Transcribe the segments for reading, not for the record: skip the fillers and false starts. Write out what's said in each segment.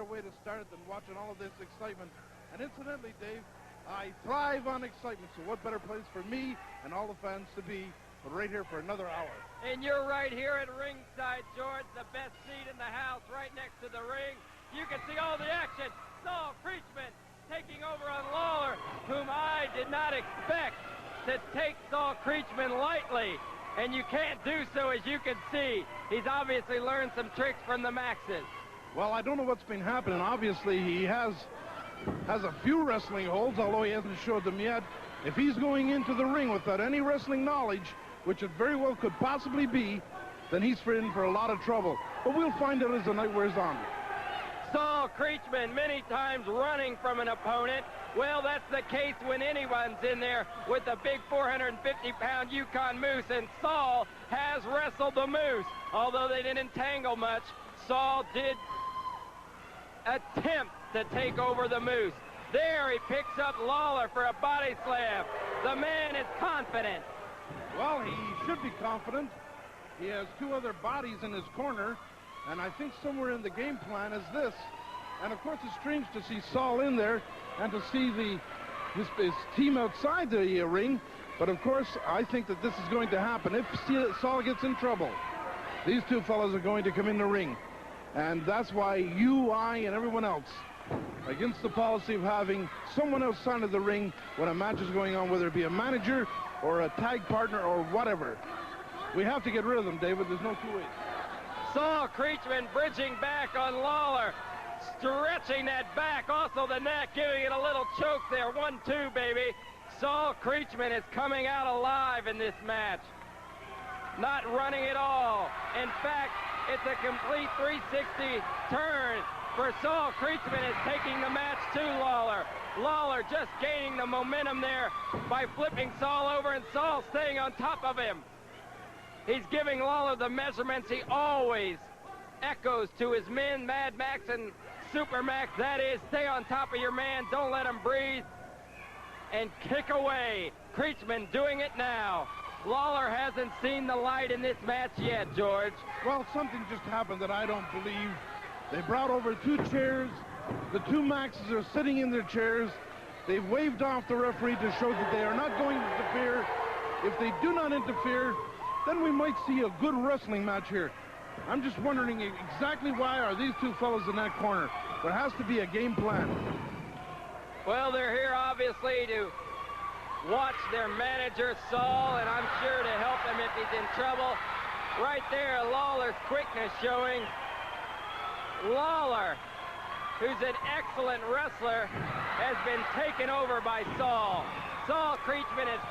way to start than watching all of this excitement. And incidentally, Dave, I thrive on excitement, so what better place for me and all the fans to be but right here for another hour. And you're right here at ringside, George, the best seat in the house, right next to the ring. You can see all the action. Saul Creichman taking over on Lawler, whom I did not expect to take Saul Creichman lightly. And you can't do so, as you can see. He's obviously learned some tricks from the Maxes. Well, I don't know what's been happening. Obviously, he has a few wrestling holds, although he hasn't showed them yet. If he's going into the ring without any wrestling knowledge, which it very well could possibly be, then he's in for a lot of trouble. But we'll find out as the night wears on. Saul Creichman many times running from an opponent. Well, that's the case when anyone's in there with a big 450-pound Yukon Moose, and Saul has wrestled the Moose. Although they didn't tangle much, Saul did attempt to take over the Moose. There he picks up Lawler for a body slam. The man is confident. Well, he should be confident. He has two other bodies in his corner, and I think somewhere in the game plan is this. And of course, it's strange to see Saul in there and to see his team outside the ring. But of course, I think that this is going to happen. If Saul gets in trouble, these two fellas are going to come in the ring. And that's why you, I, and everyone else against the policy of having someone outside of the ring when a match is going on, whether it be a manager or a tag partner or whatever. We have to get rid of them, David. There's no two ways. Saul Creichman bridging back on Lawler, stretching that back, also the neck, giving it a little choke there. 1-2, baby. Saul Creichman is coming out alive in this match. Not running at all. In fact, it's a complete 360 turn for Saul Creichman, is taking the match to Lawler. Lawler just gaining the momentum there by flipping Saul over, and Saul staying on top of him. He's giving Lawler the measurements he always echoes to his men, Mad Max and Super Max. That is, stay on top of your man, don't let him breathe, and kick away. Creichman doing it now. Lawler hasn't seen the light in this match yet, George. Well, something just happened that I don't believe. They brought over two chairs. The two Maxes are sitting in their chairs. They've waved off the referee to show that they are not going to interfere. If they do not interfere, then we might see a good wrestling match here. I'm just wondering exactly why are these two fellows in that corner. There has to be a game plan. Well, they're here obviously to watch their manager, Saul, and I'm sure to help him if he's in trouble. Right there, Lawler's quickness showing. Lawler, who's an excellent wrestler, has been taken over by Saul. Saul Creichman has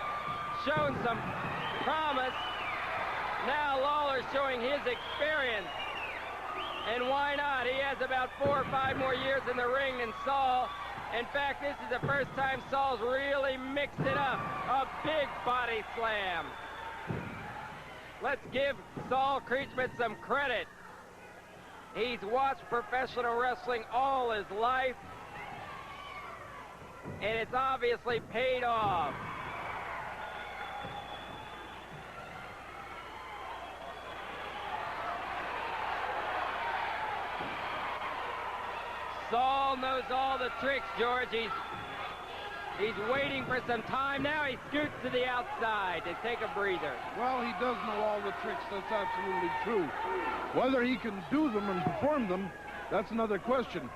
shown some promise. Now Lawler's showing his experience. And why not? He has about 4 or 5 more years in the ring than Saul. In fact, this is the first time Saul's really mixed it up. A big body slam. Let's give Saul Creichman some credit. He's watched professional wrestling all his life, and it's obviously paid off. Saul knows all the tricks, George. He's waiting for some time. Now he scoots to the outside to take a breather. Well, he does know all the tricks. That's absolutely true. Whether he can do them and perform them, that's another question.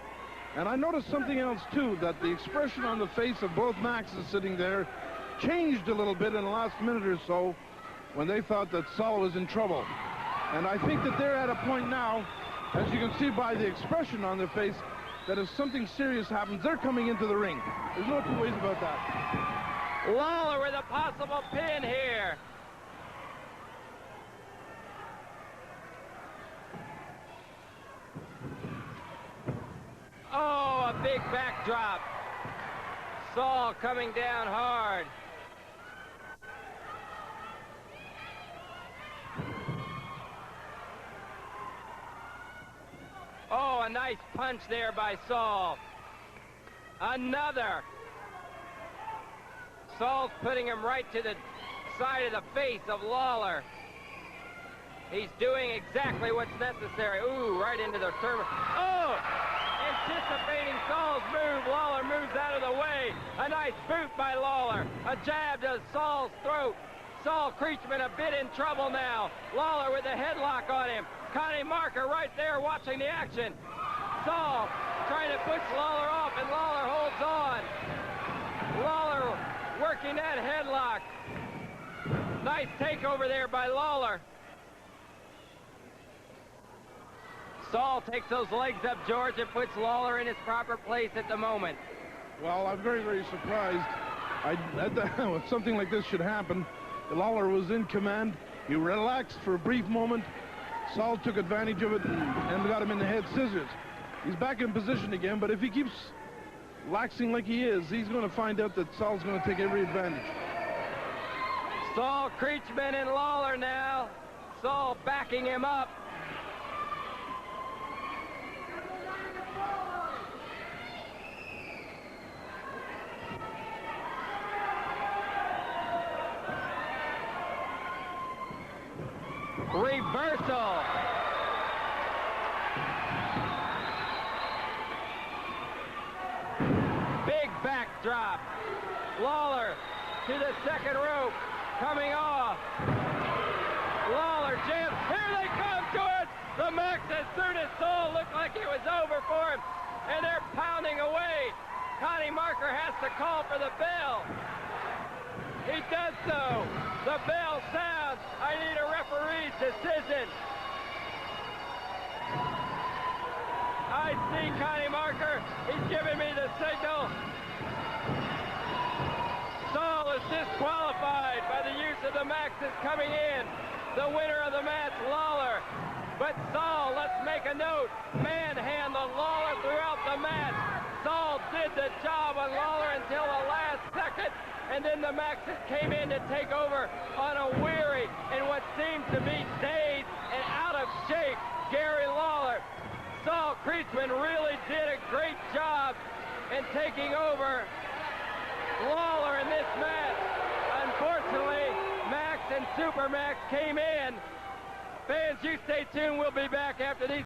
And I noticed something else, too, that the expression on the face of both Maxes sitting there changed a little bit in the last minute or so when they thought that Saul was in trouble. And I think that they're at a point now, as you can see by the expression on their face, that if something serious happens, they're coming into the ring. There's no two ways about that. Lawler with a possible pin here. Oh, a big backdrop. Saul coming down hard. Oh, a nice punch there by Saul. Another. Saul's putting him right to the side of the face of Lawler. He's doing exactly what's necessary. Ooh, right into the terminal. Oh! And anticipating Saul's move. Lawler moves out of the way. A nice boot by Lawler. A jab to Saul's throat. Saul Creichman a bit in trouble now. Lawler with a headlock on him. Connie Marker right there watching the action. Saul trying to push Lawler off, and Lawler holds on. Lawler working that headlock. Nice takeover there by Lawler. Saul takes those legs up, George, and puts Lawler in his proper place at the moment. Well, I'm very, very surprised. Something like this should happen. Lawler was in command. He relaxed for a brief moment. Saul took advantage of it and got him in the head scissors. He's back in position again, but if he keeps laxing like he is, he's going to find out that Saul's going to take every advantage. Saul Creichman and Lawler now. Saul backing him up. Reversal. Big backdrop. Lawler to the second rope. Coming off. Lawler jams. Here they come to it. The Max, as soon as Saul looked like it was over for him. And they're pounding away. Connie Marker has to call for the bell. He does so. The bell sounds. I need a referee's decision. I see Connie Marker. He's giving me the signal. Saul is disqualified by the use of the Maxes coming in. The winner of the match, Lawler. But Saul, let's make a note, manhandled Lawler throughout the match. Saul did the job on Lawler until the last second, and then the Maxes came in to take over on a weary and what seemed to be dazed and out of shape Garry Lawler. Saul Creichman really did a great job in taking over Lawler in this match. Unfortunately, Max and Supermax came in. Fans, you stay tuned. We'll be back after these